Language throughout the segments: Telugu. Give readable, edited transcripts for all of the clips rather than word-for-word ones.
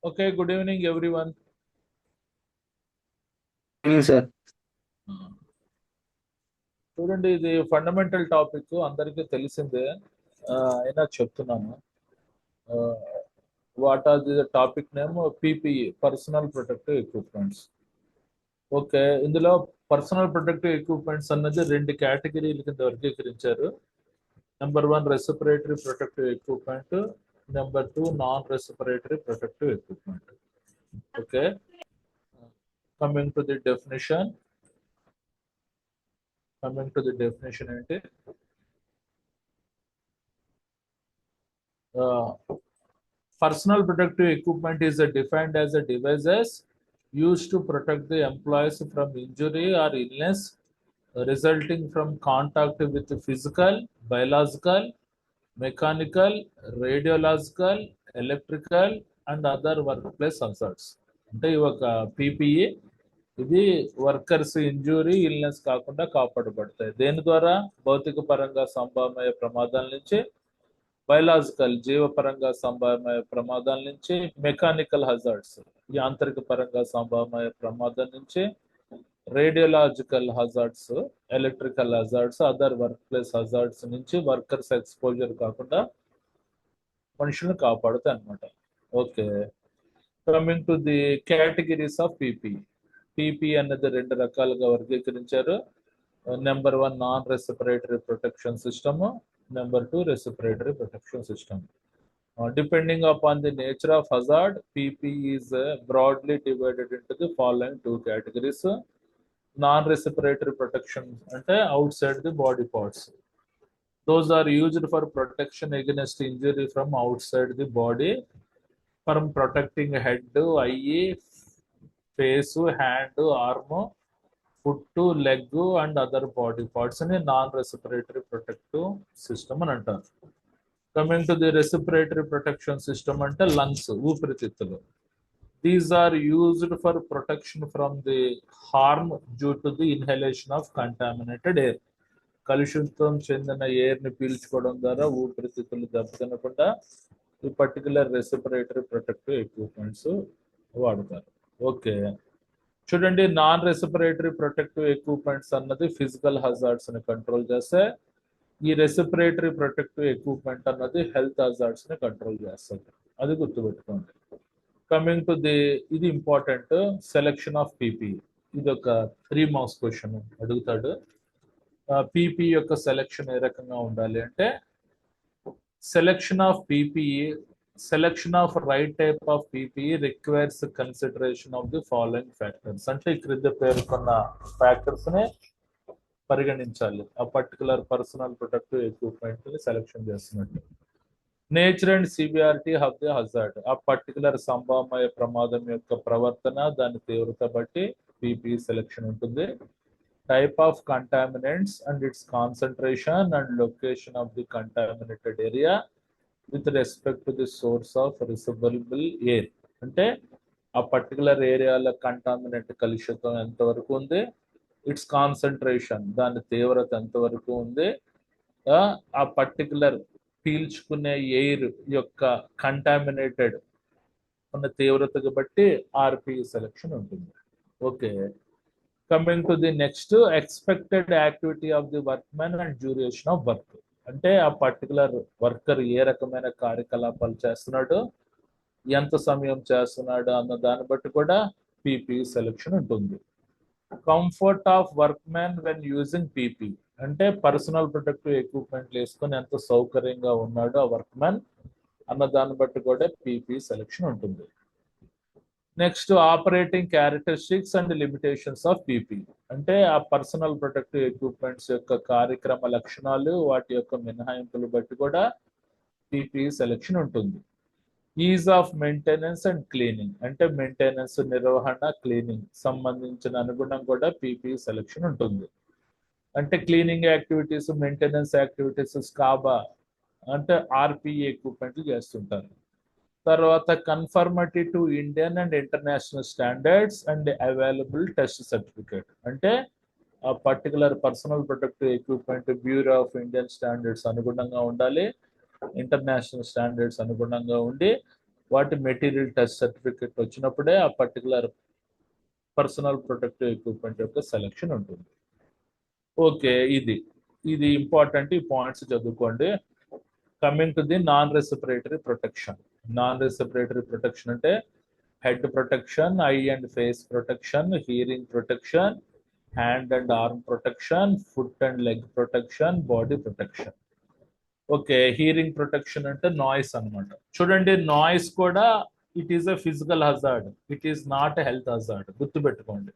Okay, good evening, everyone. Evening sir. చూడండి, ఇది ఫండమెంటల్ టాపిక్ అందరికీ తెలిసిందే. అయినా చెప్తున్నాను. What are the topic name? PPE, personal protective equipments. Okay, ఇందులో పర్సనల్ ప్రొటెక్టివ్ ఎక్విప్మెంట్స్ అన్నది రెండు కేటగిరీల కింద వర్గీకరించారు. Number 1 respiratory protective equipment, number 2 non respiratory protective equipment. Okay, coming to the definition. ఏంటి? Personal protective equipment is defined as a devices used to protect the employees from injury or illness resulting from contact with physical, biological, mechanical, radiological, electrical, and other workplace hazards. అంటే ఈ ఒక పీపీఈ ఇది వర్కర్స్ ఇంజురీ ఇల్నెస్ కాకుండా కాపాడబడతాయి. దేని ద్వారా? భౌతిక పరంగా సంభవమయ్యే ప్రమాదాల నుంచి, బయలాజికల్ జీవపరంగా సంభవమయ్యే ప్రమాదాల నుంచి, మెకానికల్ హజార్డ్స్ యాంత్రిక పరంగా సంభవమయ్యే ప్రమాదం నుంచి, radiological hazards, electrical hazards, other work place hazards నుంచి వర్కర్స్ ఎక్స్పోజర్ కాకుండా మనుషులను కాపాడుతాయి అనమాట. Okay, coming to the categories of PP. PP అన్నది రెండు రకాలుగా వర్గీకరించారు. Number 1 non respiratory protection system, number 2 respiratory protection system. Depending upon the nature of hazard, PP is broadly divided into the following two categories. Non-respiratory protection అంటే outside the body parts. Those are used for protection against injury from outside the body, from protecting head, eye, face, hand, arm, foot, leg, and other body parts in a non-respiratory protective system అని అంటారు. Coming to the respiratory protection system అంటే లంగ్స్, ఊపిరితిత్తులు. These are used for protection from the harm due to the inhalation of contaminated air. కలుషితం చెందిన ఎయిర్ ని పీల్చుకోవడం ద్వారా ఊపిరితిత్తులు దెబ్బతినకుండా ఈ పర్టికులర్ రెస్పిరేటరీ ప్రొటెక్టివ్ ఎక్విప్మెంట్స్ వాడతారు. ఓకే, చూడండి, నాన్ రెస్పిరేటరీ ప్రొటెక్టివ్ ఎక్విప్మెంట్స్ అన్నది ఫిజికల్ హజార్డ్స్ ని కంట్రోల్ చేస్తే, ఈ రెస్పిరేటరీ ప్రొటెక్టివ్ ఎక్విప్మెంట్ అన్నది హెల్త్ హజార్డ్స్ ని కంట్రోల్ చేస్తుంది. అది గుర్తుపెట్టుకోండి. కమింగ్ టు ది ఇది ఇంపార్టెంట్ సెలెక్షన్ ఆఫ్ పీపీ. ఇది ఒక 3 మార్క్స్ క్వశ్చన్ అడుగుతాడు. పీపీ యొక్క సెలెక్షన్ ఏ రకంగా ఉండాలి అంటే, selection of PPE, selection of right type of PPE requires consideration of the following factors. అంటే ఈ క్రింద పేర్కొన్న ఫ్యాక్టర్స్ ని పరిగణించాలి ఆ పర్టికులర్ పర్సనల్ ప్రొటెక్టివ్ ఎక్విప్మెంట్ ని సెలెక్షన్ చేస్తున్నట్టు. Nature and severity of the hazard, ఆ పర్టికులర్ సంభవమయ్యే ప్రమాదం యొక్క ప్రవర్తన, దాని తీవ్రత బట్టి పీపీ సెలెక్షన్ ఉంటుంది. Type of contaminants and it's concentration and location of the contaminated area with respect to the source of respirable air. అంటే ఆ పర్టికులర్ ఏరియాలో కంటామినెంట్ కలుషితం ఎంతవరకు ఉంది, ఇట్స్ కాన్సన్ట్రేషన్ దాని తీవ్రత ఎంతవరకు ఉంది, ఆ పర్టికులర్ పీల్చుకునే ఎయిర్ యొక్క కంటామినేటెడ్ ఉన్న తీవ్రతకు బట్టి ఆర్పి సెలెక్షన్ ఉంటుంది. Okay, coming to the next, expected activity of the workmen and duration of work. అంటే ఆ పర్టికులర్ వర్కర్ ఏ రకమైన కార్యకలాపాలు చేస్తున్నాడు, ఎంత సమయం చేస్తున్నాడు అన్న దాన్ని బట్టి కూడా పీపీ సెలెక్షన్ ఉంటుంది. Comfort of workmen when using PP అంటే పర్సనల్ ప్రొటెక్టివ్ ఎక్విప్మెంట్ వేసుకొని ఎంత సౌకర్యంగా ఉన్నాడు ఆ వర్క్మెన్ అన్న దాన్ని బట్టి కూడా పీపీ సెలెక్షన్ ఉంటుంది. Next, operating characteristics and limitations of PP అంటే ఆ పర్సనల్ ప్రొటెక్టివ్ ఎక్విప్మెంట్స్ యొక్క కార్యక్రమ లక్షణాలు, వాటి యొక్క మినహాయింపులు బట్టి కూడా పీపీ సెలెక్షన్ ఉంటుంది. Is of maintenance and cleaning అంటే మెయింటెనెన్స్, నిర్వహణ, క్లీనింగ్ సంబంధించిన అనుగుణం కూడా పీపీ సెలెక్షన్ ఉంటుంది. అంటే క్లీనింగ్ యాక్టివిటీస్, మెయింటెనెన్స్ యాక్టివిటీస్ స్కాబా అంటే ఆర్పిఈ ఎక్విప్మెంట్లు చేస్తుంటారు. తర్వాత conformity to Indian and international standards and available test certificate అంటే ఆ particular personal protective equipment bureau of Indian standards అనుగుణంగా ఉండాలి, ఇంటర్నేషనల్ స్టాండర్డ్స్ అనుగుణంగా ఉండి వాటి మెటీరియల్ టెస్ట్ సర్టిఫికెట్ వచ్చినప్పుడే ఆ పర్టికులర్ పర్సనల్ ప్రొటెక్టివ్ ఎక్విప్మెంట్ యొక్క సెలెక్షన్ ఉంటుంది. ఓకే, ఇది ఇంపార్టెంట్, ఈ పాయింట్స్ చదువుకోండి. Coming to the non respiratory protection. Non respiratory protection అంటే head protection, eye and face protection, hearing protection, hand and arm protection, foot and leg protection, body protection. Okay, hearing protection అంటే నాయిస్ అన్నమాట. చూడండి, నాయిస్ కూడా it is a physical hazard, it is not a health hazard. గుర్తుపెట్టుకోండి,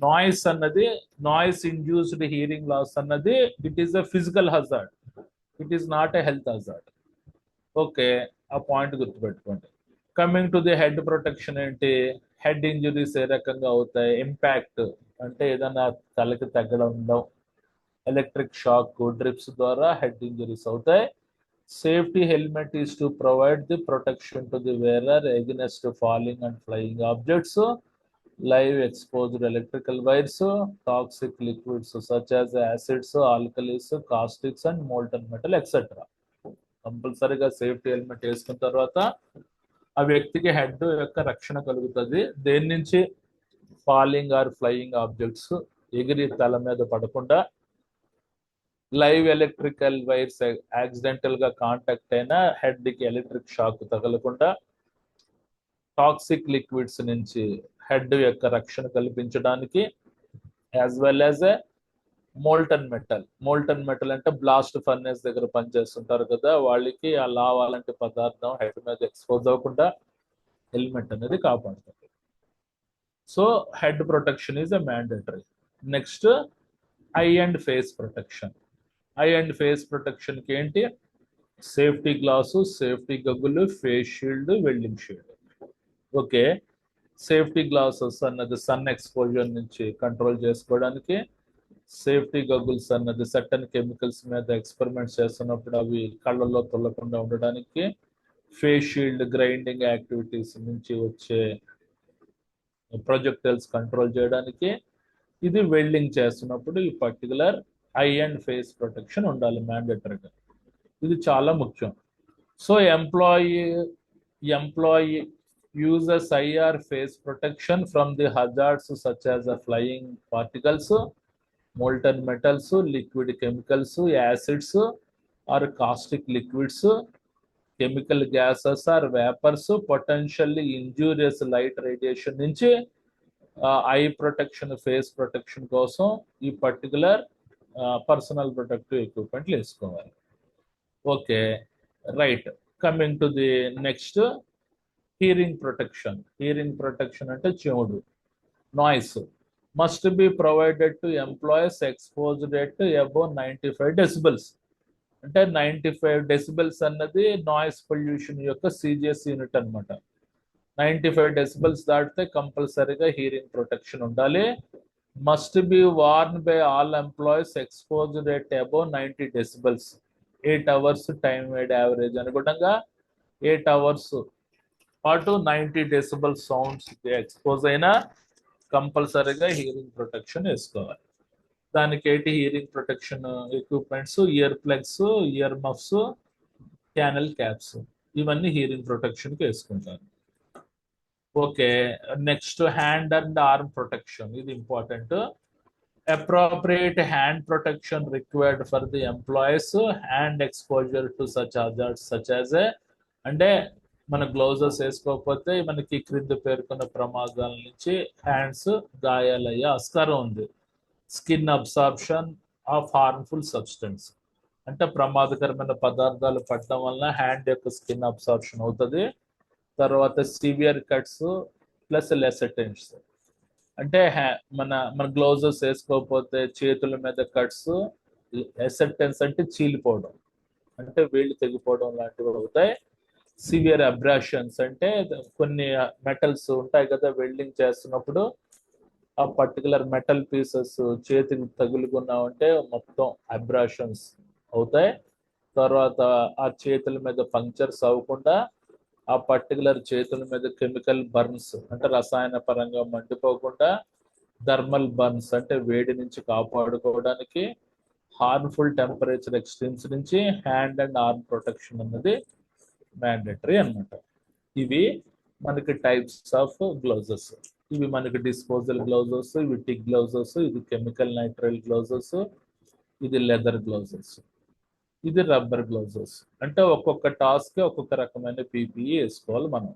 నాయిస్ అన్నది, నాయిస్ ఇండ్యూస్డ్ హియరింగ్ లాస్ అన్నది it is a physical hazard, it is not a health hazard. Okay, ఆ పాయింట్ గుర్తుపెట్టుకోండి. Coming to the head protection ఏంటి? హెడ్ ఇంజురీస్ ఏ రకంగా అవుతాయి? ఇంపాక్ట్ అంటే ఏదైనా తలకి తగ్గడం, ఎలక్ట్రిక్ షాక్, డ్రిప్స్ ద్వారా హెడ్ ఇంజరీస్ అవుతాయి. Safety helmet is to provide the protection to the wearer against falling and flying objects, live exposed electrical wires, toxic liquids such as acids, alkalis, caustics and molten metal, etc. కంపల్సరీగా సేఫ్టీ హెల్మెట్ వేసుకున్న తర్వాత ఆ వ్యక్తికి హెడ్ యొక్క రక్షణ కలుగుతుంది. దేని నుంచి? ఫాలింగ్ ఆర్ ఫ్లయింగ్ ఆబ్జెక్ట్స్ ఎగిరి తల మీద పడకుండా, లైవ్ ఎలక్ట్రికల్ వైర్స్ యాక్సిడెంటల్ గా కాంటాక్ట్ అయినా హెడ్ కి ఎలక్ట్రిక్ షాక్ తగలకుండా, టాక్సిక్ లిక్విడ్స్ నుంచి హెడ్ యొక్క రక్షణ కల్పించడానికి, as well as a molten metal. Molten metal అంటే బ్లాస్ట్ ఫర్నేస్ దగ్గర పనిచేస్తుంటారు కదా, వాళ్ళకి ఆ లావా లాంటి పదార్థం హెడ్ మీద ఎక్స్పోజ్ అవ్వకుండా హెల్మెట్ అనేది కాపాడుతుంది. So head protection is a mandatory. Next, eye and face protection. Eye and face ప్రొటెక్షన్కి ఏంటి? సేఫ్టీ గ్లాసు, సేఫ్టీ గగ్గులు, face shield, welding shield. Okay, safety glasses అన్నది సన్ ఎక్స్పోజర్ నుంచి కంట్రోల్ చేసుకోవడానికి, సేఫ్టీ గగుల్స్ అన్నది సర్టన్ కెమికల్స్ మీద ఎక్స్పెరిమెంట్స్ చేస్తున్నప్పుడు అవి కళ్ళల్లో తొల్లకుండా ఉండడానికి, ఫేస్ షీల్డ్ గ్రైండింగ్ యాక్టివిటీస్ నుంచి వచ్చే ప్రొజెక్టైల్స్ కంట్రోల్ చేయడానికి, ఇది వెల్డింగ్ చేస్తున్నప్పుడు ఈ particular I and face protection ఉండాలి మ్యాండేటరీగా. ఇది చాలా ముఖ్యం. So employee uses IR face protection from the hazards such as flying particles, molten metals, liquid chemicals, acids or caustic liquids, chemical gases or vapors, potentially injurious light radiation నుంచి ఐ ప్రొటెక్షన్, ఫేస్ ప్రొటెక్షన్ కోసం ఈ పర్టికులర్ పర్సనల్ ప్రొటెక్టివ్ ఎక్విప్మెంట్లు వేసుకోవాలి. Okay, right. Coming to the next, hearing protection. Hearing protection అంటే చెవుడు. Noise must be provided to employees exposed at above 95 decibels. అంటే 95 డెసిబెల్స్ అన్నది నాయిస్ పొల్యూషన్ యొక్క సిజిఎస్ యూనిట్ అనమాట. 95 డెసిబెల్స్ దాటితే కంపల్సరీగా హియరింగ్ ప్రొటెక్షన్ ఉండాలి. Must be worn by all employees exposed at above 90 decibels. 8 hours time Wade average అనుగుణంగా 8 hours పాటు 90 డెసిబల్ సౌండ్స్ ఎక్స్పోజ్ అయినా కంపల్సరీగా హియరింగ్ ప్రొటెక్షన్ వేసుకోవాలి. దానికి ఏంటి hearing protection equipments? Year plugs, ear muffs, canal caps, ఇవన్నీ హియరింగ్ ప్రొటెక్షన్కి వేసుకుంటారు. Okay, next hand and arm protection. ఇది important. appropriate hand protection required for the employees hand exposure to such hazards such as అంటే మన గ్లౌజెస్ వేసుకోకపోతే మనకి క్రింద పేర్కొన్న ప్రమాదాల నుంచి హ్యాండ్స్ గాయాలయ్యే ఆస్కారం ఉంది. Skin absorption of harmful substance అంటే ప్రమాదకరమైన పదార్థాలు పడటం వలన హ్యాండ్ యొక్క స్కిన్ అబ్సార్ప్షన్ అవుతుంది. తర్వాత సివియర్ కట్స్ ప్లస్ లెసెటెంట్స్ అంటే మన గ్లౌజెస్ వేసుకోకపోతే చేతుల మీద కట్స్, ఎసెప్టెన్స్ అంటే చీలిపోవడం, అంటే వేళ్ళు తెగిపోవడం లాంటివి అవుతాయి. సివియర్ అబ్రాషన్స్ అంటే కొన్ని మెటల్స్ ఉంటాయి కదా, వెల్డింగ్ చేస్తున్నప్పుడు ఆ పర్టికులర్ మెటల్ పీసెస్ చేతికి తగులుకున్నామంటే మొత్తం అబ్రాషన్స్ అవుతాయి. తర్వాత ఆ చేతుల మీద పంక్చర్స్ అవ్వకుండా ఆ పర్టికులర్ చేతుల మీద కెమికల్ బర్న్స్ అంటే రసాయన పరంగా మండిపోకుండా థర్మల్ బర్న్స్ అంటే వేడి నుంచి కాపాడుకోవడానికి హార్మ్ఫుల్ టెంపరేచర్ ఎక్స్ట్రీమ్స్ నుంచి హ్యాండ్ అండ్ ఆర్మ్ ప్రొటెక్షన్ అన్నది మ్యాండేటరీ అన్నమాట. ఇవి మనకి టైప్స్ ఆఫ్ గ్లౌజెస్. ఇవి మనకి డిస్పోజల్ గ్లౌజెస్, ఇవి టిక్ గ్లౌజెస్, ఇది కెమికల్ నైట్రైల్ గ్లౌజెస్, ఇది లెదర్ గ్లౌజెస్, ఇది రబ్బర్ గ్లౌజెస్. అంటే ఒక్కొక్క టాస్క్ ఒక్కొక్క రకమైన పీపీఈ వేసుకోవాలి మనం.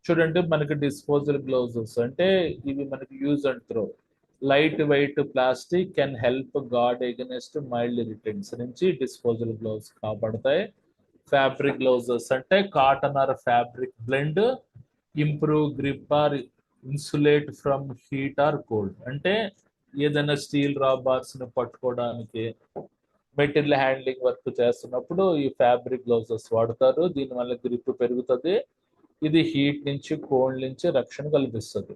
చూడండి, మనకి డిస్పోజల్ గ్లౌజెస్ అంటే ఇవి మనకి use and throw. Light weight plastic can help guard against mild irritants నుంచి డిస్పోజల్ గ్లౌజ్ కాపాడతాయి. ఫ్యాబ్రిక్ గ్లౌజెస్ అంటే cotton or fabric blend, improve grip or insulate from heat or cold. అంటే ఏదైనా స్టీల్ రాబార్స్ ని పట్టుకోవడానికి, మెటీరియల్ హ్యాండ్లింగ్ వర్క్ చేస్తున్నప్పుడు ఈ ఫ్యాబ్రిక్ గ్లౌజెస్ వాడతారు. దీనివల్ల గ్రిప్ పెరుగుతుంది. ఇది హీట్ నుంచి కోల్డ్ నుంచి రక్షణ కల్పిస్తుంది.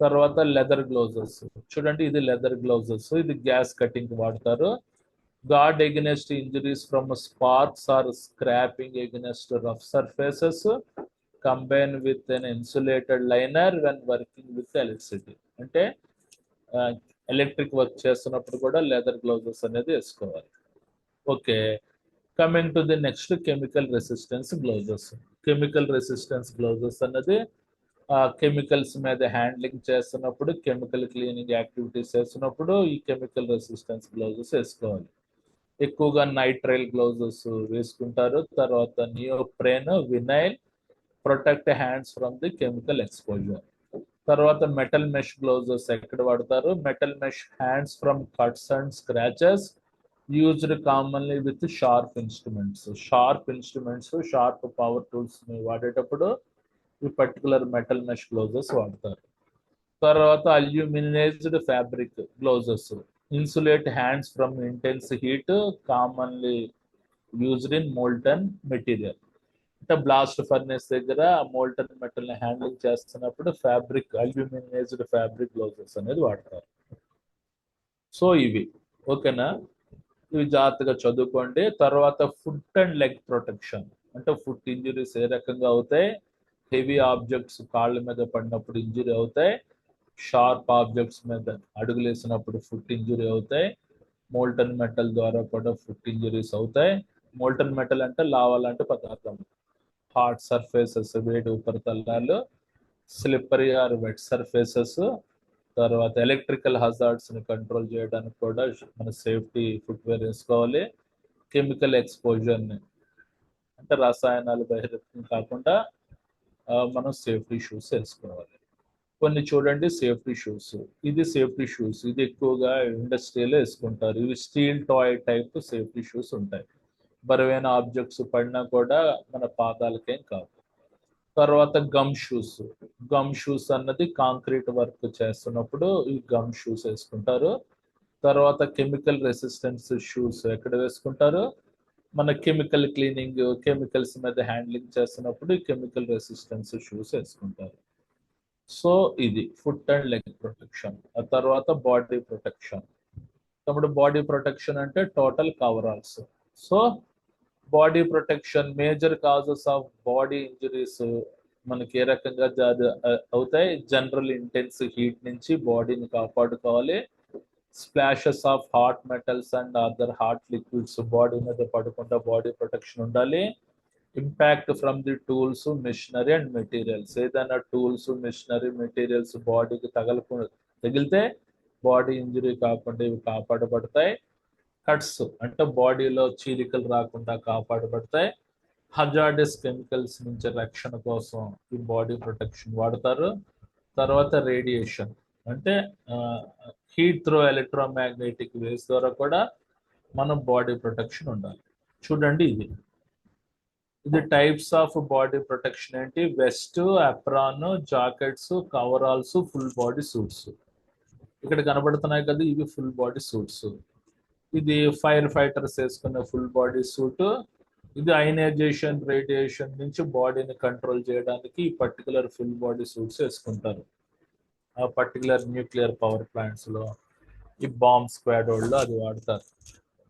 తర్వాత లెదర్ గ్లౌజెస్. చూడండి, ఇది లెదర్ గ్లౌజెస్, ఇది గ్యాస్ కటింగ్ వాడతారు. Guard against injuries from sparks or scraping against rough surfaces, combine with an insulated liner when working with electricity. అంటే ఎలక్ట్రిక్ వర్క్ చేస్తున్నప్పుడు కూడా లెదర్ గ్లౌజెస్ అనేది వేసుకోవాలి. Okay, coming to the next chemical resistance gloves. Chemical resistance gloves అన్నది కెమికల్స్ మీద హ్యాండ్లింగ్ చేస్తున్నప్పుడు, కెమికల్ క్లీనింగ్ యాక్టివిటీస్ చేస్తున్నప్పుడు ఈ కెమికల్ రెసిస్టెన్స్ గ్లౌజెస్ వేసుకోవాలి. ఎక్కువగా నైట్రైల్ గ్లౌజెస్ వేసుకుంటారు. తర్వాత neoprene, vinyl protect hands from the chemical exposure. తర్వాత మెటల్ మెష్ గ్లౌజెస్ ఎక్కడ వాడతారు? Metal mesh hands from cuts and scratches, used commonly with sharp instruments. Sharp power tools ని వాడేటప్పుడు ఈ పర్టికులర్ మెటల్ మెష్ గ్లౌజెస్ వాడతారు. తర్వాత aluminised fabric gloves insulate hands from intense heat, commonly used in molten material. అంటే బ్లాస్ట్ ఫర్నేస్ దగ్గర మోల్టన్ మెటల్ ని హ్యాండిల్ చేస్తున్నప్పుడు అల్యూమినైజ్డ్ ఫ్యాబ్రిక్ గ్లౌజెస్ అనేది వాడతారు. సో ఇవి ఓకేనా, ఇవి జాగ్రత్తగా చదువుకోండి. తర్వాత ఫుట్ అండ్ లెగ్ ప్రొటెక్షన్. అంటే ఫుట్ ఇంజురీస్ ఏ రకంగా అవుతాయి? హెవీ ఆబ్జెక్ట్స్ కాళ్ళ మీద పడినప్పుడు ఇంజురీ అవుతాయి. షార్ప్ ఆబ్జెక్ట్స్ మీద అడుగులేసినప్పుడు ఫుట్ ఇంజురీ అవుతాయి. మోల్టన్ మెటల్ ద్వారా కూడా ఫుట్ ఇంజురీస్ అవుతాయి. మోల్టన్ మెటల్ అంటే లావా లాంటి పదార్థం. హార్డ్ సర్ఫేసెస్, వేడి ఉపరితలాలు, స్లిప్పరీ ఆర్ వెట్ సర్ఫేసెస్. తర్వాత ఎలక్ట్రికల్ హజార్డ్స్ ని కంట్రోల్ చేయడానికి కూడా మన సేఫ్టీ ఫుట్వేర్ వేసుకోవాలి. కెమికల్ ఎక్స్పోజర్ని అంటే రసాయనాలు బహిర్గతం కాకుండా మనం సేఫ్టీ షూస్ వేసుకోవాలి. కొన్ని చూడండి సేఫ్టీ షూస్. ఇది సేఫ్టీ షూస్, ఇది ఎక్కువగా ఇండస్ట్రీలో వేసుకుంటారు. ఇవి steel toy type safety shoes ఉంటాయి. బరువైన ఆబ్జెక్ట్స్ పడినా కూడా మన పాదాలకేం కాదు. తర్వాత గమ్ షూస్ అన్నది కాంక్రీట్ వర్క్ చేస్తున్నప్పుడు ఈ గమ్ షూస్ వేసుకుంటారు. తర్వాత కెమికల్ రెసిస్టెన్స్ షూస్ ఎక్కడ వేసుకుంటారు? మన కెమికల్ క్లీనింగ్, కెమికల్స్ మీద హ్యాండ్లింగ్ చేస్తున్నప్పుడు ఈ కెమికల్ రెసిస్టెన్స్ షూస్ వేసుకుంటారు. సో ఇది ఫుట్ అండ్ లెగ్ ప్రొటెక్షన్. ఆ తర్వాత బాడీ ప్రొటెక్షన్. కాబట్టి బాడీ ప్రొటెక్షన్ అంటే total coveralls. So body protection, major causes of body injuries మనకి ఏ రకంగా అవుతాయి? జనరల్ ఇంటెన్స్ హీట్ నుంచి బాడీని కాపాడుకోవాలి. Splashes of hot metals and other hot liquids body మీద పడకుండా బాడీ ప్రొటెక్షన్ ఉండాలి. Impact from the tools, machinery and materials. ఏదైనా టూల్స్, మిషనరీ, మెటీరియల్స్ బాడీకి తగిలితే బాడీ ఇంజరీ కాకుండా ఇవి కాపాడబడతాయి. కట్స్ అంటే బాడీలో చీలికలు రాకుండా కాపాడబడతాయి. హజార్డస్ కెమికల్స్ నుంచి రక్షణ కోసం ఈ బాడీ ప్రొటెక్షన్ వాడతారు. తర్వాత రేడియేషన్ అంటే హీట్ త్రో ఎలక్ట్రోమాగ్నెటిక్ వేవ్స్ ద్వారా కూడా మనం బాడీ ప్రొటెక్షన్ ఉండాలి. చూడండి, ఇది టైప్స్ ఆఫ్ బాడీ ప్రొటెక్షన్ ఏంటి? Vest, apron, jackets, coveralls, full body suits. ఇక్కడ కనబడుతున్నాయి కదా, ఇవి ఫుల్ బాడీ సూట్స్. ఇది ఫైర్ ఫైటర్స్ వేసుకునే ఫుల్ బాడీ సూట్. ఇది అయనైజేషన్, రేడియేషన్ నుంచి బాడీని కంట్రోల్ చేయడానికి ఈ పర్టికులర్ ఫుల్ బాడీ సూట్స్ వేసుకుంటారు. ఆ పర్టికులర్ న్యూక్లియర్ పవర్ ప్లాంట్స్ లో, ఈ బాంబ్ స్క్వాడ్ వాళ్ళు అది వాడతారు.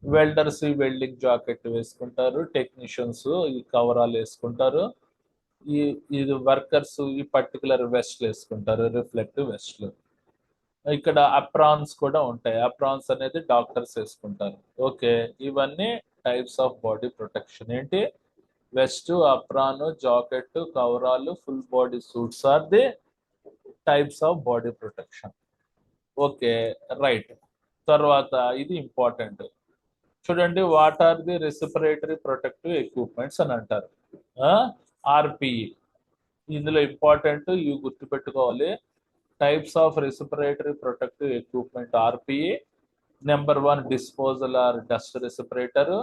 వెల్డర్స్ ఈ వెల్డింగ్ జాకెట్ వేసుకుంటారు. టెక్నీషియన్స్ ఈ కవరాలు వేసుకుంటారు. ఇది వర్కర్స్ ఈ పర్టికులర్ వెస్ట్ వేసుకుంటారు, రిఫ్లెక్టివ్ వెస్ట్లు. ఇక్కడ అప్రాన్స్ కూడా ఉంటాయి. అప్రాన్స్ అనేది డాక్టర్స్ వేసుకుంటారు. ఓకే, ఇవన్నీ టైప్స్ ఆఫ్ బాడీ ప్రొటెక్షన్ ఏంటి? Vest, apron, jacket, coverall, full body suits are the types of body protection. Okay, right. తర్వాత ఇది ఇంపార్టెంట్ చూడండి. What are the respiratory protective equipments అని అంటారు. ఆర్పిఈ ఇందులో ఇంపార్టెంట్ ఇవి గుర్తుపెట్టుకోవాలి. Types of respiratory protective equipment RPE. Number 1 disposal or dust respirator.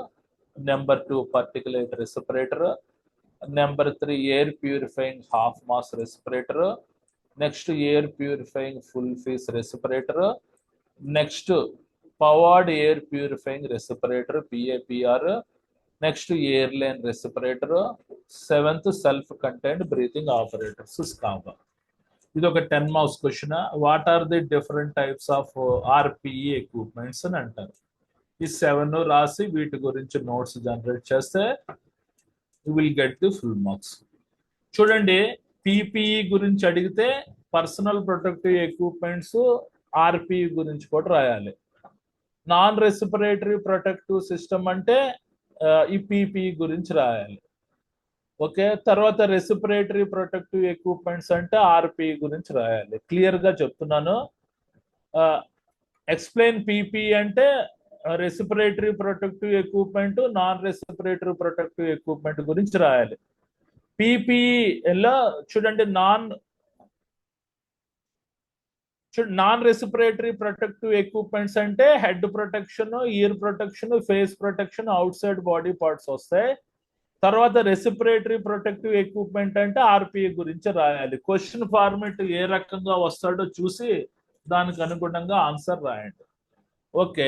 Number 2 particulate respirator. Number 3 air purifying half mask respirator. Next air purifying full face respirator. Next powered air purifying respirator PAPR. Next air line respirator. 7th self contained breathing operators SCBA. ఇది ఒక 10 marks question. What are the different types of ఆర్పిఈ equipments అని అంటారు. ఈ 7 రాసి వీటి గురించి నోట్స్ జనరేట్ చేస్తే you will get the full marks. చూడండి, పీపీఈ గురించి అడిగితే పర్సనల్ ప్రొటెక్టివ్ ఎక్విప్మెంట్స్ ఆర్పిఈ గురించి కూడా రాయాలి. నాన్ రెస్పిరేటరీ ప్రొటెక్టివ్ సిస్టమ్ అంటే ఈ పీపీఈ గురించి రాయాలి. ఓకే, తర్వాత రెస్పిరేటరీ ప్రొటెక్టివ్ ఎక్విప్మెంట్స్ అంటే ఆర్పిఈ గురించి రాయాలి. క్లియర్ గా చెప్తున్నాను. ఎక్స్ప్లెయిన్ పీపీఈ అంటే respiratory protective equipment, non respiratory protective equipment గురించి రాయాలి. పీపీఈలో చూడండి, నాన్ రెస్పిరేటరీ ప్రొటెక్టివ్ ఎక్విప్మెంట్స్ అంటే head protection, year protection, face protection, out side body parts వస్తాయి. తర్వాత రెస్పిరేటరీ ప్రొటెక్టివ్ ఎక్విప్మెంట్ అంటే ఆర్పిఈ గురించి రాయాలి. క్వశ్చన్ ఫార్మెట్ ఏ రకంగా వస్తాడో చూసి దానికి అనుగుణంగా ఆన్సర్ రాయండి. ఓకే,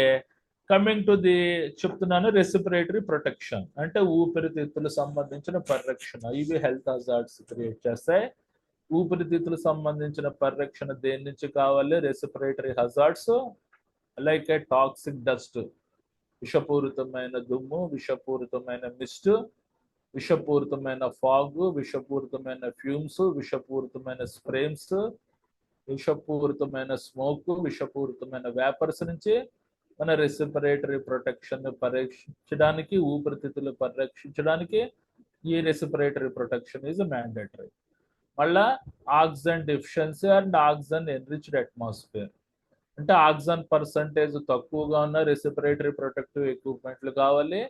కమింగ్ టు ది చెప్తున్నాను. రెస్పిరేటరీ ప్రొటెక్షన్ అంటే ఊపిరితిత్తులకు సంబంధించిన పరిరక్షణ. ఇవి హెల్త్ హజార్డ్స్ క్రియేట్ చేస్తాయి. ఊపిరితిత్తులకు సంబంధించిన పరిరక్షణ దేని నుంచి కావాలి? రెస్పిరేటరీ హజార్డ్స్ లైక్ ఏ టాక్సిక్ డస్ట్, విషపూరితమైన దుమ్ము, విషపూరితమైన మిస్ట్, విషపూరితమైన ఫాగ్, విషపూరితమైన ఫ్యూమ్స్, విషపూరితమైన స్ప్రేమ్స్, విషపూరితమైన స్మోక్, విషపూరితమైన వేపర్స్ నుంచి మన రెస్పిరేటరీ ప్రొటెక్షన్ పరీక్షించడానికి, ఊపిరితిత్తులు పరిరక్షించడానికి ఈ రెస్పిరేటరీ ప్రొటెక్షన్ ఈజ్ మ్యాండేటరీ. మళ్ళా oxygen deficiency and oxygen enriched atmosphere అంటే ఆక్సిజన్ పర్సంటేజ్ తక్కువగా ఉన్న రెస్పిరేటరీ ప్రొటెక్టివ్ ఎక్విప్మెంట్లు కావాలి.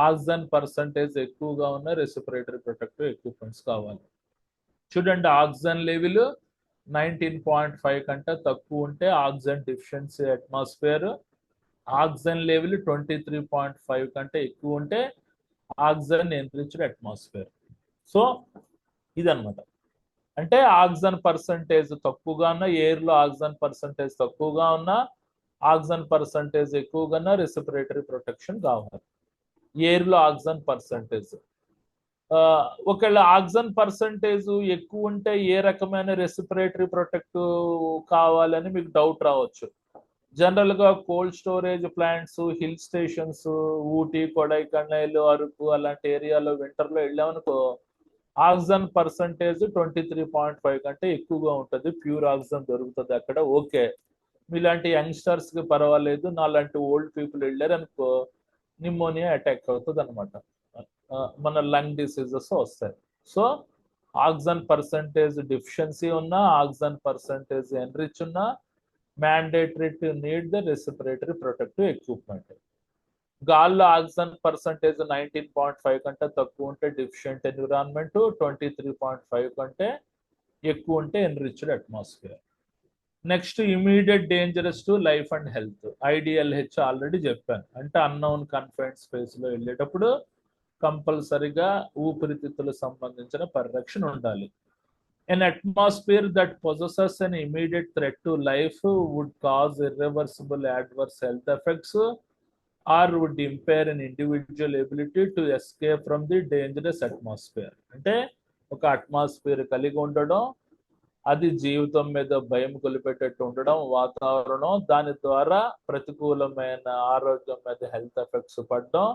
ఆక్సిజన్ పర్సంటేజ్ ఎక్కువగా ఉన్న రెస్పిరేటరీ ప్రొటెక్టివ్ ఎక్విప్మెంట్స్ కావాలి. చూడండి, ఆక్సిజన్ లెవెల్ 19.5 కంటే తక్కువ ఉంటే oxygen deficiency atmosphere. Oxygen level 23.5 కంటే ఎక్కువ ఉంటే ఆక్సిజన్ ఎన్రిచ్డ్ అట్మాస్ఫియర్. సో ఇదన్నమాట. అంటే ఆక్సిజన్ పర్సంటేజ్ తక్కువగా ఉన్న, ఎయిర్ లో ఆక్సిజన్ పర్సంటేజ్ తక్కువగా ఉన్న, ఆక్సిజన్ పర్సంటేజ్ ఎక్కువగా ఉన్న రెస్పిరేటరీ ప్రొటెక్షన్ కావాలి. ఎయిర్ లో ఆక్సిజన్ పర్సంటేజ్ ఒకవేళ ఆక్సిజన్ పర్సంటేజ్ ఎక్కువ ఉంటే ఏ రకమైన రెస్పిరేటరీ ప్రొటెక్టివ్ కావాలని మీకు డౌట్ రావచ్చు. జనరల్ గా cold storage plants, hill stations, Ooty, Kodaikanal, Araku అలాంటి ఏరియాలో వింటర్ లో వెళ్ళామనుకో ఆక్సిజన్ పర్సంటేజ్ 23.5 కంటే ఎక్కువగా ఉంటుంది. ప్యూర్ ఆక్సిజన్ దొరుకుతుంది అక్కడ. ఓకే, మీలాంటి యంగ్స్టర్స్ కి పర్వాలేదు. నాలాంటి ఓల్డ్ పీపుల్ వెళ్ళారు అనుకో నిమోనియా అటాక్ అవుతుంది అనమాట. మన లంగ్ డిసీజెస్ వస్తాయి. సో ఆక్సిజన్ పర్సంటేజ్ డిఫిషియన్సీ ఉన్నా, ఆక్సిజన్ పర్సంటేజ్ ఎన్రిచ్ ఉన్నా mandatory to need the respiratory protective equipment. గాల్లో ఆక్సిజన్ పర్సంటేజ్ 19.5 కంటే తక్కువ ఉంటే డిఫిషియంట్ ఎన్విరాన్మెంట్, 23.5 కంటే ఎక్కువ ఉంటే enriched atmosphere. Next immediate dangerous to life and health, IDLH already చెప్పాను. అంటే అన్నోన్ కన్ఫైన్డ్ స్పేస్ లో వెళ్ళేటప్పుడు కంపల్సరిగా ఊపిరితిత్తులకు సంబంధించిన పరిరక్షణ ఉండాలి. An atmosphere that possesses an immediate threat to life would cause irreversible adverse health effects or would impair an individual ability to escape from the dangerous atmosphere. అంటే ఒక అట్మాస్ఫియర్ కలిగి ఉండడం, అది జీవితం మీద భయం కొలిపెట్టేట్టు ఉండడం, వాతావరణం దాని ద్వారా ప్రతికూలమైన ఆరోగ్యం మీద హెల్త్ ఎఫెక్ట్స్ పడడం,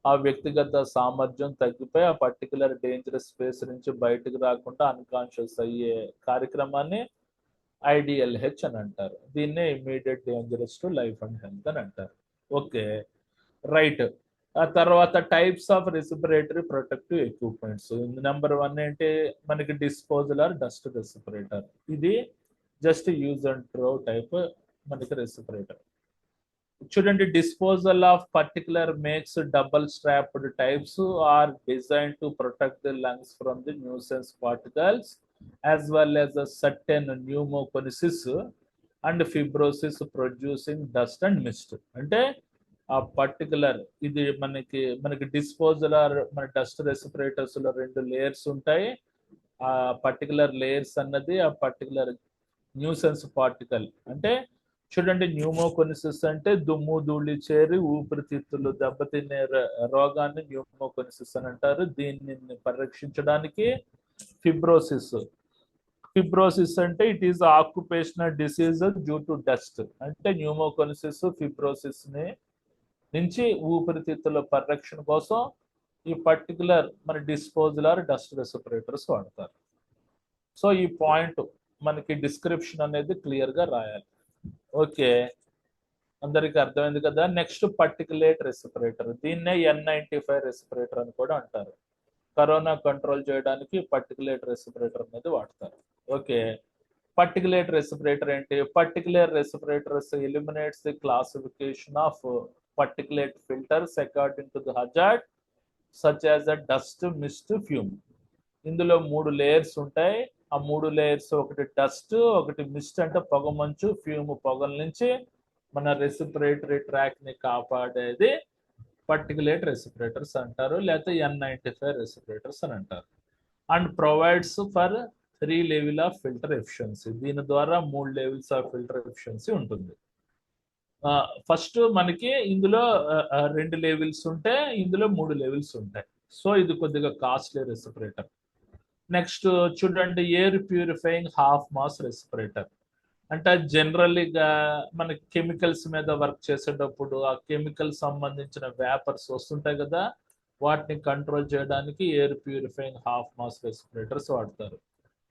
ఆ వ్యక్తిగత సామర్థ్యం తగ్గిపోయి ఆ పర్టికులర్ డేంజరస్ స్పేస్ నుంచి బయటకు రాకుండా అన్కాన్షియస్ అయ్యే కార్యక్రమాన్ని ఐడిఎల్హెచ్ అని అంటారు. దీన్నే immediate dangerous to life and health అని అంటారు. Okay, right. ఆ తర్వాత types of respiratory protective equipments. Number 1 ఏంటి మనకి డిస్పోజల్ ఆర్ డస్ట్ రెస్పిరేటర్. ఇది just use and throw type మనకి రెస్పిరేటర్. చూడండి, disposal of particular makes double strapped types are design to protect the lungs from the nuisance particles as well as a certain pneumoconiosis and fibrosis producing dust and mist. అంటే ఆ పర్టికులర్ ఇది మనకి డిస్పోజల్ ఆర్ మన డస్ట్ రెస్పిరేటర్స్ లో 2 లేయర్స్ ఉంటాయి. ఆ పర్టికులర్ లేయర్స్ అన్నది ఆ పర్టికులర్ న్యూసెన్స్ పార్టికల్. అంటే చూడండి, న్యూమోకొనిసిస్ అంటే దుమ్ము ధూళి చేరి ఊపిరితిత్తులు దెబ్బతినే రోగాన్ని న్యూమోకొనిసిస్ అని అంటారు. దీన్ని పరిరక్షించడానికి ఫిబ్రోసిస్. ఫిబ్రోసిస్ అంటే it is occupational disease due to dust. అంటే న్యూమోకొనిసిస్ ఫిబ్రోసిస్ ని నుంచి ఊపిరితిత్తుల పరిరక్షణ కోసం ఈ పర్టికులర్ మన డిస్పోజల్ ఆర్ డస్ట్ రెస్పిరేటర్స్ వాడతారు. సో ఈ పాయింట్ మనకి డిస్క్రిప్షన్ అనేది క్లియర్ గా రాయాలి. ఓకే, అందరికి అర్థమైంది కదా. Next particulate respirator. దీన్నే N95 రెస్పిరేటర్ అని కూడా అంటారు. కరోనా కంట్రోల్ చేయడానికి పర్టికులేట్ రెస్పిరేటర్ అనేది వాడతారు. ఓకే, పర్టికులేట్ రెస్పిరేటర్ ఏంటి? Particular respirators eliminates the classification of particulate filters according to the hazard such as the dust, mist, fume. ఇందులో 3 లేయర్స్ ఉంటాయి. ఆ 3 లేయర్స్ ఒకటి డస్ట్, ఒకటి మిస్ట్ అంటే పొగమంచు, ఫ్యూమ్ పొగల నుంచి మన రెస్పిరేటరీ ట్రాక్ ని కాపాడేది పర్టికులేట్ రెస్పిరేటర్స్ అంటారు, లేకపోతే N95 రెస్పిరేటర్స్ అని అంటారు. And provides for 3 level of filter efficiency. దీని ద్వారా 3 లెవెల్స్ ఆఫ్ ఫిల్టర్ ఎఫిషియన్సీ ఉంటుంది. ఫస్ట్ మనకి ఇందులో 2 లెవెల్స్ ఉంటాయి, ఇందులో 3 లెవెల్స్ ఉంటాయి. సో ఇది కొద్దిగా కాస్ట్లీ రెస్పిరేటర్. నెక్స్ట్ చూడండి, air purifying half mask respirator. అంటే జనరల్గా మన కెమికల్స్ మీద వర్క్ చేసేటప్పుడు ఆ కెమికల్ సంబంధించిన వేపర్స్ వస్తుంటాయి కదా, వాటిని కంట్రోల్ చేయడానికి air purifying half mask respirators వాడతారు.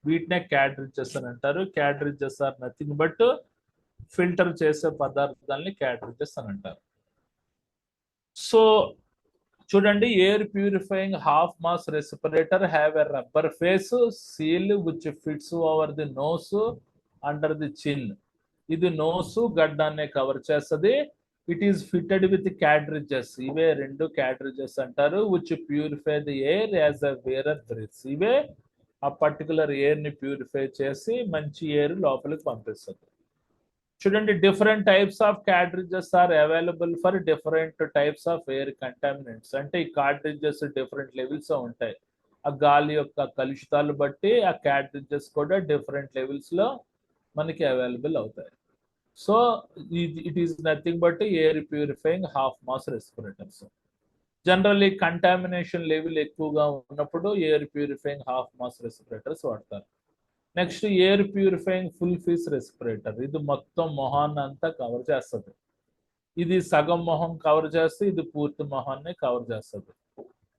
వీటినే క్యాడ్రిడ్జెస్ అని అంటారు. Cartridges are nothing but filter చేసే పదార్థాలని క్యాడ్రిడ్జెస్ అని అంటారు. సో చూడండి, air purifying half mask respirator have a rubber face seal which fits over the nose under the chin. ఇది నోసు గడ్డాన్ని కవర్ చేస్తుంది. It is fitted with cartridges. ఇవే 2 క్యాడ్రిడ్జెస్ అంటారు. Which purify the air as a wearer breathes. ఇవే ఆ పర్టికులర్ ఎయిర్ ని ప్యూరిఫై చేసి మంచి ఎయిర్ లోపలికి పంపిస్తుంది. చూడండి, different types of cartridges are available for different types of air contaminants. అంటే ఈ కార్ట్రిడ్జెస్ డిఫరెంట్ లెవెల్స్ ఉంటాయి. ఆ గాలి యొక్క కలుషితాలు బట్టి ఆ క్యాడ్రిడ్జెస్ కూడా డిఫరెంట్ లెవెల్స్ లో మనకి అవైలబుల్ అవుతాయి. So it is nothing but air purifying half mask respirators. Generally contamination level ఎక్కువగా ఉన్నప్పుడు air purifying half mask respirators వాడతారు. Next air purifying full face respirator. ఇది మొత్తం మొహాన్ని అంతా కవర్ చేస్తుంది. ఇది సగం మొహం కవర్ చేస్తే ఇది పూర్తి మొహాన్ని కవర్ చేస్తుంది.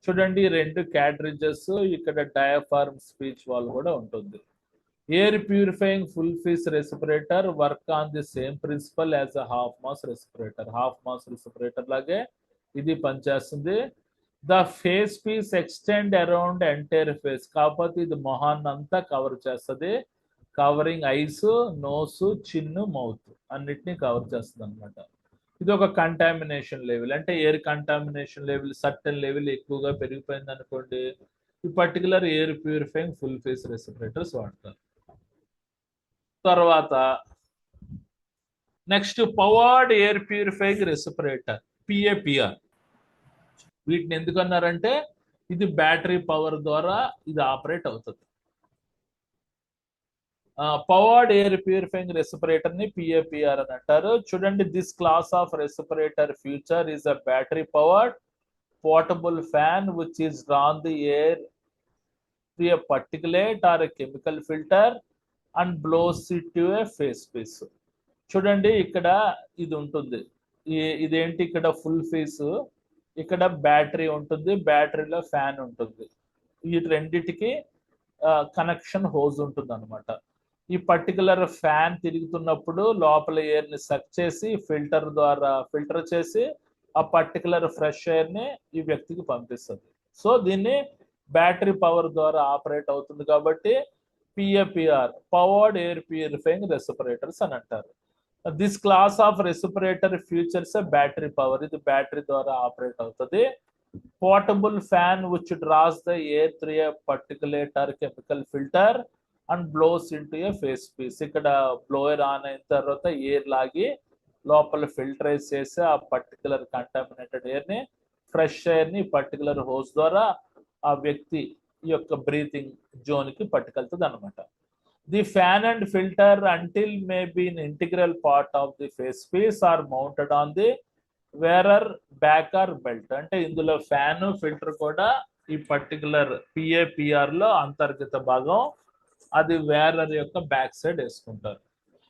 చూడండి, 2 క్యాడ్రిడ్జెస్, ఇక్కడ డయాఫార్మ్ స్పీచ్ వాల్ కూడా ఉంటుంది. Air purifying full face respirator work on the same principle as a half mask respirator. Half mask respirator లాగే ఇది పనిచేస్తుంది. The face piece extend around entire face. కాకపోతే ఇది మొహాన్ని అంతా కవర్ చేస్తుంది. Covering eyes, nose, chin, mouth అన్నిటినీ కవర్ చేస్తుంది అనమాట. ఇది ఒక కంటామినేషన్ లెవెల్. అంటే air contamination level certain level ఎక్కువగా పెరిగిపోయింది అనుకోండి, ఈ particular air purifying full face respirators వాడతారు. తర్వాత next powered air purifying respirator, PAPR. వీటిని ఎందుకన్నారంటే ఇది బ్యాటరీ పవర్ ద్వారా ఇది ఆపరేట్ అవుతుంది. పవర్డ్ ఎయిర్ ప్యూరిఫైయింగ్ రెస్పిరేటర్ ని PAPR అని అంటారు. చూడండి, this class of respirator feature is a battery powered portable fan which is drawn the air to a particulate or a chemical filter and blows it to a face piece. చూడండి, ఇక్కడ ఇది ఉంటుంది. ఇదేంటి, ఇక్కడ ఫుల్ ఫేస్, ఇక్కడ బ్యాటరీ ఉంటుంది, బ్యాటరీలో ఫ్యాన్ ఉంటుంది. ఈ రెండిటికి కనెక్షన్ హోజ్ ఉంటుంది అనమాట. ఈ పర్టికులర్ ఫ్యాన్ తిరుగుతున్నప్పుడు లోపల ఎయిర్ ని సక్ చేసి ఫిల్టర్ ద్వారా ఫిల్టర్ చేసి ఆ పర్టికులర్ ఫ్రెష్ ఎయిర్ని ఈ వ్యక్తికి పంపిస్తుంది. సో దీన్ని బ్యాటరీ పవర్ ద్వారా ఆపరేట్ అవుతుంది కాబట్టి PAPR, powered air purifying respirators అని అంటారు. This class of respirator features battery power, ఇది బ్యాటరీ ద్వారా ఆపరేట్ అవుతుంది. Portable fan which draws the air through a particulate or chemical filter and blows into a face piece. ఇక్కడ బ్లోయర్ ఆన్ అయిన తర్వాత ఎయిర్ లాగి లోపల ఫిల్టరైజ్ చేసి ఆ పర్టికులర్ కంటామినేటెడ్ ఎయిర్ని, ఫ్రెష్ ఎయిర్ని పర్టికులర్ హోస్ ద్వారా ఆ వ్యక్తి యొక్క బ్రీతింగ్ జోన్కి పట్టుకెళ్తుంది అనమాట. The fan and filter until may be an integral part of the face piece or mounted on the wearer back or belt. అంటే ఇందులో ఫ్యాన్ ఫిల్టర్ కూడా ఈ పర్టికులర్ పిఏపిఆర్ లో అంతర్గత భాగం, అది వేరర్ యొక్క బ్యాక్ సైడ్ వేసుకుంటారు.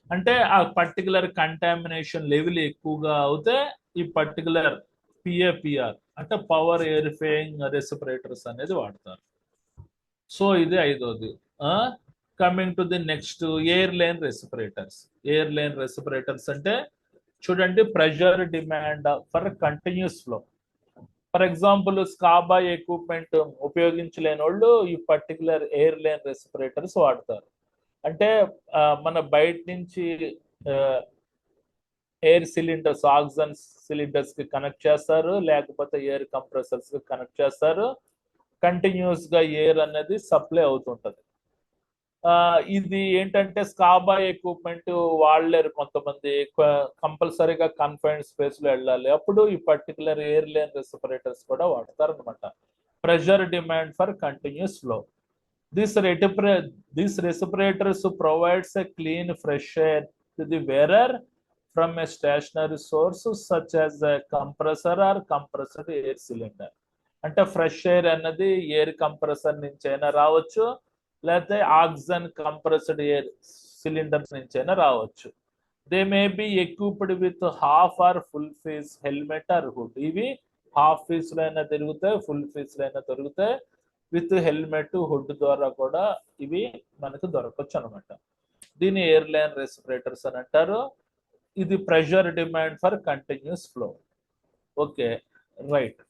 అంటే ఆ పర్టికులర్ కంటామినేషన్ లెవెల్ ఎక్కువగా అవుతే ఈ పర్టికులర్ పిఏపిఆర్ అంటే పవర్ ఎయిరిఫైయింగ్ రెస్పిరేటర్స్ అనేది వాడతారు. సో ఇది ఐదోది. Coming to the next, air line respirators. Air line respirators అంటే చూడండి, pressure demand for continuous flow. For example SCBA equipment ఉపయోగించలేని వాళ్ళు ఈ పర్టికులర్ ఎయిర్ లైన్ రెస్పిరేటర్స్ వాడతారు. అంటే మన బయట నుంచి ఎయిర్ సిలిండర్స్, ఆక్సిజన్ సిలిండర్స్ కి కనెక్ట్ చేస్తారు, లేకపోతే ఎయిర్ కంప్రెసర్స్ కి కనెక్ట్ చేస్తారు. కంటిన్యూస్ గా ఎయిర్ అనేది సప్లై అవుతుంటది. ఇది ఏంటంటే స్కాబా ఎక్విప్మెంట్ వాడలేరు కొంతమంది, కంపల్సరీగా కన్ఫైన్డ్ స్పేస్ లో వెళ్ళాలి, అప్పుడు ఈ పర్టికులర్ ఎయిర్ లైన్ రెస్పిరేటర్స్ కూడా వాడతారు అనమాట. Pressure demand for continuous flow. This respirators provides a clean fresh air to the wearer from a stationary source such as a compressor or compressed air cylinder. అంటే ఫ్రెష్ ఎయిర్ అన్నది ఎయిర్ కంప్రెసర్ నుంచి అయినా రావచ్చు, లేకపోతే ఆక్సిజన్ కంప్రెస్డ్ ఎయిర్ సిలిండర్స్ నుంచి అయినా రావచ్చు. They may be equipped with half or full face helmet or hood. ఇవి హాఫ్ ఫేస్ లో అయినా తిరుగుతాయి, ఫుల్ ఫేస్ లో అయినా దొరుకుతాయి. విత్ హెల్మెట్, హుడ్ ద్వారా కూడా ఇవి మనకు దొరకవచ్చు అనమాట. దీని ఎయిర్ లైన్ రెస్పిరేటర్స్ అని అంటారు. ఇది pressure demand for continuous flow. Okay, right.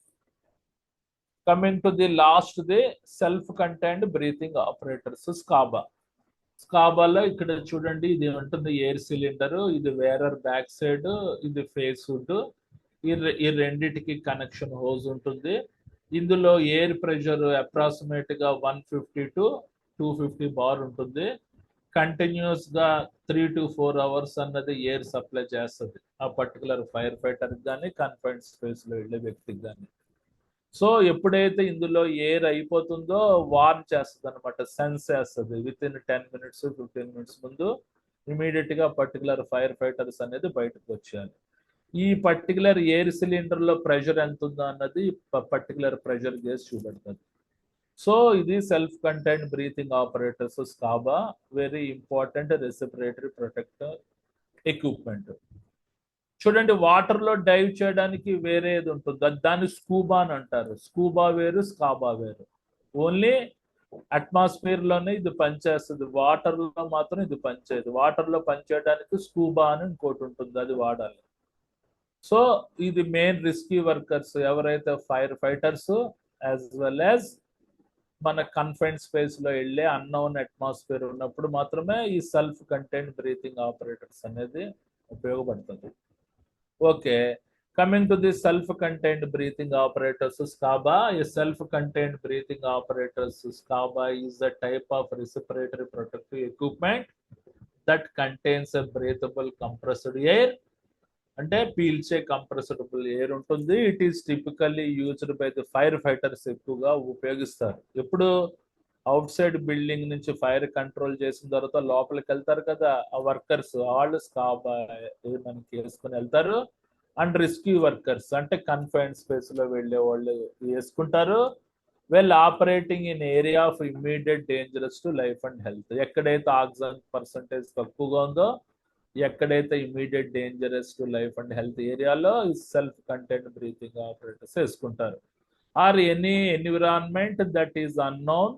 Coming to the last, the self contained breathing operators, SCBA. స్కాబాలో ఇక్కడ చూడండి, ఇది ఉంటుంది ఎయిర్ సిలిండర్, ఇది వేరర్ బ్యాక్ సైడ్, ఇది ఫేస్ హుడ్. ఈ రెండిటికి కనెక్షన్ హోజ్ ఉంటుంది. ఇందులో ఎయిర్ ప్రెషర్ అప్రాక్సిమేట్ గా 150 to 250 బార్ ఉంటుంది. కంటిన్యూస్ గా 3 to 4 అవర్స్ అన్నది ఎయిర్ సప్లై చేస్తుంది ఆ పర్టికులర్ ఫైర్ ఫైటర్ కానీ కన్ఫైన్డ్ స్పేస్ లో వెళ్ళే వ్యక్తికి కానీ. సో ఎప్పుడైతే ఇందులో ఎయిర్ అయిపోతుందో వార్న్ చేస్తుంది అనమాట, సెన్స్ చేస్తుంది. విత్ ఇన్ 10 minutes 15 minutes ముందు ఇమీడియట్ గా పర్టికులర్ ఫైర్ ఫైటర్స్ అనేది బయటకు వచ్చేయాలి. ఈ పర్టికులర్ ఎయిర్ సిలిండర్ లో ప్రెషర్ ఎంత ఉందో అన్నది పర్టికులర్ ప్రెషర్ గేజ్ చూపెడుతుంది. సో ఇది self contained breathing operators, SCBA, very important respiratory protector equipment. చూడండి, వాటర్ లో డైవ్ చేయడానికి వేరేది ఉంటుంది, దాన్ని స్కూబా అని అంటారు. స్కూబా వేరు, స్కాబా వేరు. ఓన్లీ అట్మాస్ఫియర్ లోనే ఇది పనిచేస్తుంది, వాటర్ లో మాత్రం ఇది పనిచేయదు. వాటర్ లో పనిచేయడానికి స్కూబా అని ఇంకోటి ఉంటుంది, అది వాడాలి. సో ఇది మెయిన్ రిస్కీ వర్కర్స్ ఎవరైతే fire fighters as well as మన కన్ఫైన్డ్ స్పేస్ లో వెళ్ళే అన్నోన్ అట్మాస్ఫియర్ ఉన్నప్పుడు మాత్రమే ఈ సెల్ఫ్ కంటైన్డ్ బ్రీతింగ్ ఆపరేటర్స్ అనేది ఉపయోగపడుతుంది. Okay, coming to the self contained breathing operators, SCBA. ఈ self contained breathing operators, SCBA is the type of respiratory protective equipment that contains a breathable compressed air. అంటే పీల్చే కంప్రెసబుల్ ఎయిర్ ఉంటుంది. It is typically used by the fire fighters, ఎక్కువగా ఉపయోగిస్తారు. ఎప్పుడు అవుట్ సైడ్ బిల్డింగ్ నుంచి ఫైర్ కంట్రోల్ చేసిన తర్వాత లోపలికి వెళ్తారు కదా ఆ వర్కర్స్, వాళ్ళు స్కాబా మనకి వేసుకుని వెళ్తారు. అండ్ రెస్క్యూ వర్కర్స్ అంటే కన్ఫైన్డ్ స్పేస్ లో వెళ్ళే వాళ్ళు వేసుకుంటారు. Well operating in area of immediate dangerous to life and health. ఎక్కడైతే ఆక్సిజన్ పర్సంటేజ్ తక్కువగా ఉందో, ఎక్కడైతే immediate dangerous to life and health ఏరియాలో సెల్ఫ్ కంటైన్డ్ బ్రీతింగ్ ఆపరేటర్స్ వేసుకుంటారు. Or any environment that is unknown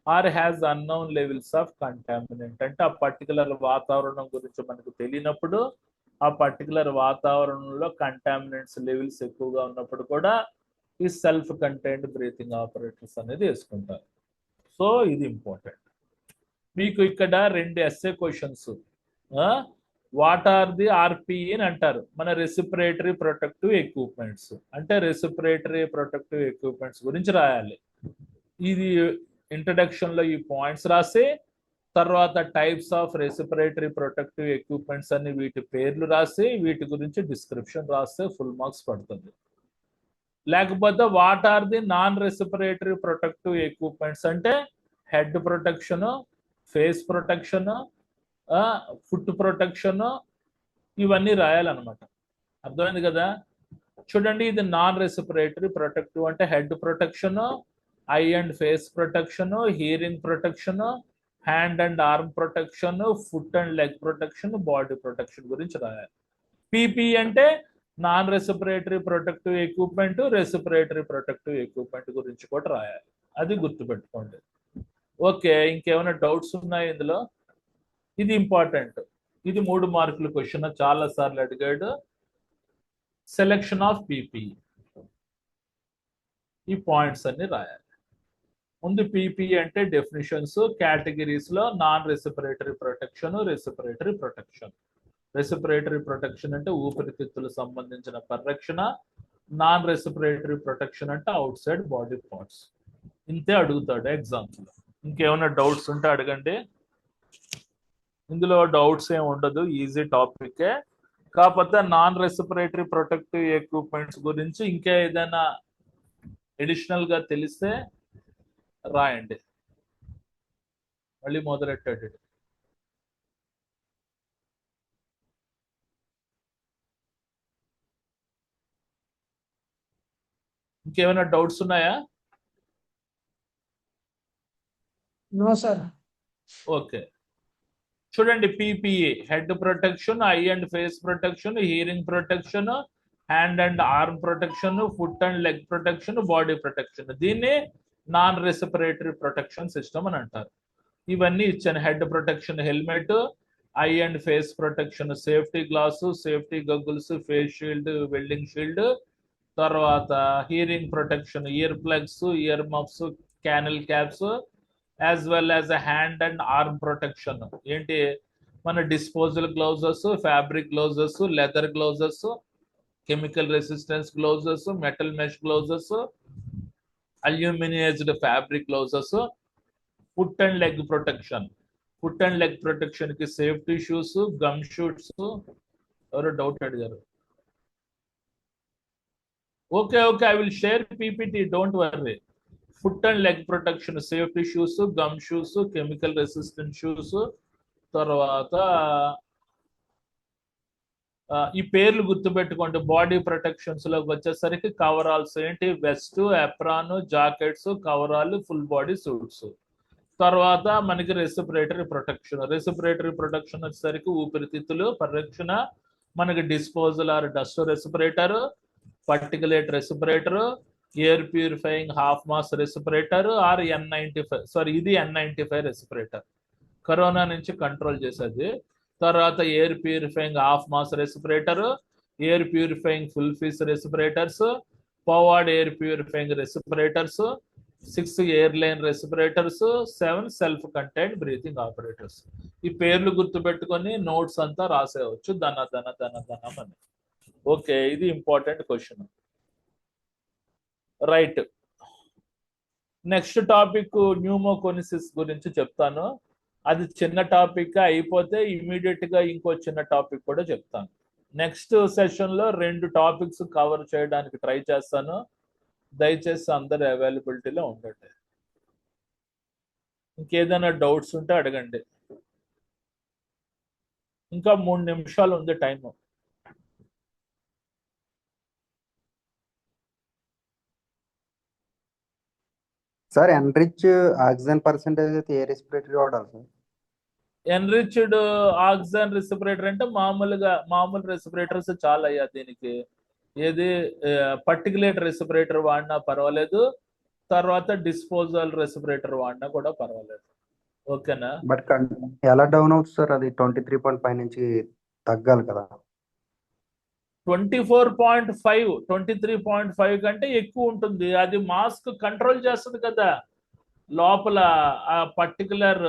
or has unknown levels of contaminant. అంటే ఆ పర్టికులర్ వాతావరణం గురించి మనకు తెలియనప్పుడు ఆ పర్టికులర్ వాతావరణంలో కంటామినెంట్స్ లెవెల్స్ ఎక్కువగా ఉన్నప్పుడు కూడా ఈ సెల్ఫ్ కంటైన్డ్ బ్రీతింగ్ ఆపరేటర్స్ అనేది వేసుకుంటారు. సో ఇది ఇంపార్టెంట్. మీకు ఇక్కడ 2 SA questions. What are the RPE అని అంటారు. మన రెసిపిరేటరీ ప్రొటెక్టివ్ ఎక్విప్మెంట్స్ అంటే రెసిపిరేటరీ ప్రొటెక్టివ్ ఎక్విప్మెంట్స్ గురించి రాయాలి. ఇది ఇంట్రడక్షన్ లో ఈ పాయింట్స్ రాసి తర్వాత టైప్స్ ఆఫ్ రెసిపిరేటరీ ప్రొటెక్టివ్ ఎక్విప్మెంట్స్ అని వీటి పేర్లు రాసి వీటి గురించి డిస్క్రిప్షన్ రాస్తే ఫుల్ మార్క్స్ పడుతుంది. లేకపోతే what are the non respiratory protective equipments అంటే head protection, face protection, foot protection, ఇవన్నీ రాయాలన్నమాట. అర్థమైంది కదా? చూడండి, ఇది నాన్ రెసిపిరేటరీ ప్రొటెక్టివ్ అంటే head protection, eye and face protection, hearing protection, hand and arm protection, foot and leg protection, body protection గురించి రాయాలి. పీపీ అంటే non respiratory protective equipment, respiratory protective equipment గురించి కూడా రాయాలి. అది గుర్తుపెట్టుకోండి. ఓకే, ఇంకేమైనా డౌట్స్ ఉన్నాయి ఇందులో? ఇది ఇంపార్టెంట్. ఇది 3 మార్కుల క్వశ్చన్, చాలా సార్లు అడిగాడు. సెలెక్షన్ ఆఫ్ పీపీ, ఈ పాయింట్స్ అన్ని రాయాలి. ముందు పీపీ అంటే డెఫినిషన్స్, కేటగిరీస్ లో non respiratory protection, రెసిపిరేటరీ protection. రెసిపిరేటరీ protection అంటే ఊపిరితిత్తులకు సంబంధించిన పరిరక్షణ, నాన్ రెసిపిరేటరీ ప్రొటెక్షన్ అంటే అవుట్ సైడ్ బాడీ పార్ట్స్. ఇంతే అడుగుతాడు ఎగ్జామ్స్ లో. ఇంకేమైనా డౌట్స్ ఉంటే అడగండి. ఇందులో డౌట్స్ ఏమి ఉండదు, ఈజీ టాపికే. కాకపోతే నాన్ రెసిపిరేటరీ ప్రొటెక్టివ్ ఎక్విప్మెంట్స్ గురించి ఇంకా ఏదైనా అడిషనల్ గా తెలిస్తే రాయండి. మళ్ళీ మొదలెట్టాడు. ఇంకేమైనా డౌట్స్ ఉన్నాయా? No sir. ఓకే, చూడండి, PPA head protection, eye and face protection, hearing protection, hand and arm protection, foot and leg protection, body protection. దీన్ని నాన్ రెసిపిరేటరీ ప్రొటెక్షన్ సిస్టమ్ అని అంటారు. ఇవన్నీ ఇచ్చాను. Head protection helmet, eye and face protection safety glass, safety goggles, face shield, welding shield. తర్వాత hearing protection ear plugs, ear muffs, canal caps, as well as hand and arm protection. ఏంటి? మన disposal gloves, fabric gloves, leather gloves, chemical resistance gloves, metal mesh gloves, aluminised fabric gloves. Foot and leg protection, foot and leg protection కి సేఫ్టీ షూస్, గమ్ షూట్స్. ఎవరో డౌట్ అడిగారు. Okay okay, I will share PPT, don't worry. Foot and leg protection safety shoes, gum shoes, chemical resistant shoes. తర్వాత ఈ పేర్లు గుర్తుపెట్టుకోండి. బాడీ ప్రొటెక్షన్స్ లోకి వచ్చేసరికి కవరాల్స్ ఏంటి? Vest, apron, jackets, coverall, full body suits. తర్వాత మనకి రెసిపిరేటరీ ప్రొటెక్షన్. రెసిపిరేటరీ ప్రొటెక్షన్ వచ్చేసరికి ఊపిరితిత్తులు పరిరక్షణ, మనకి disposal or dust respirator, particulate respirator, air purifying half mask respirator or N95. Sorry, ఇది N95 రెసిపిరేటర్, కరోనా నుంచి కంట్రోల్ చేసేది. తర్వాత air purifying half mask respirator, air purifying full face respirators, powered air purifying respirators, 6 airline respirators, 7 self contained breathing operators. ఈ పేర్లు గుర్తుపెట్టుకొని నోట్స్ అంతా రాసేయవచ్చు, ధనం అని. ఓకే, ఇది important question. Right, next topic pneumoconiosis గురించి చెప్తాను. అది చిన్న టాపిక్ అయిపోతే ఇమీడియట్ గా ఇంకో చిన్న టాపిక్ కూడా చెప్తాను. నెక్స్ట్ సెషన్ లో 2 టాపిక్స్ కవర్ చేయడానికి ట్రై చేస్తాను. దయచేసి అందరు అవైలబిలిటీలో ఉండండి. ఇంకేదైనా డౌట్స్ ఉంటే అడగండి. ఇంకా 3 నిమిషాలు ఉంది time. Sir, enrich oxygen percentage అయితే ఏ రెస్పిరేటరీ వాడాలి సార్? ఎన్రిచ్డ్ ఆక్సిజన్ రెస్పిరేటర్ అంటే మామూలు రెస్పిరేటర్స్ చాలా అయ్యా. దీనికి ఏది పర్టికులేట్ రెస్పిరేటర్ వాడినా పర్వాలేదు, తర్వాత డిస్పోజల్ రెస్పిరేటర్ వాడినా కూడా పర్వాలేదు. ఓకేనా? బట్ ఎలా డౌన్ అవుతుంది సార్? అది 23.5 నుంచి తగ్గాలి కదా. 24.5 23.5 కంటే ఎక్కువ ఉంటుంది. అది మాస్క్ కంట్రోల్ చేస్తుంది కదా, లోపల ఆ పర్టికులర్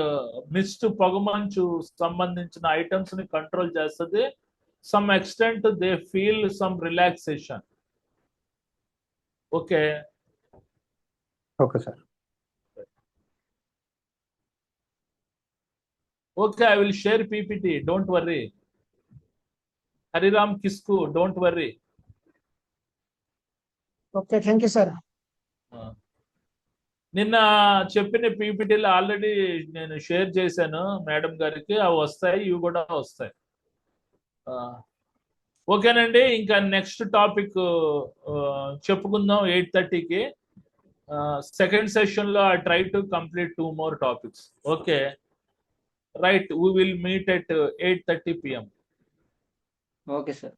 మిస్ట్ పొగమంచు సంబంధించిన ఐటమ్స్ ని కంట్రోల్ చేస్తుంది. Some extent they feel some relaxation. Okay, okay sir. Okay, I will share PPT, don't worry. Hariram Kisku, don't worry. Okay, thank you sir. నిన్న చెప్పిన పీపీటీలు ఆల్రెడీ నేను షేర్ చేశాను మేడం గారికి, అవి వస్తాయి, ఇవి కూడా వస్తాయి. ఓకేనండి, ఇంకా నెక్స్ట్ టాపిక్ చెప్పుకుందాం 8:30కి. సెకండ్ సెషన్ లో I try to complete 2 more topics. Okay, right, we will meet at 8:30 PM. Okay sir.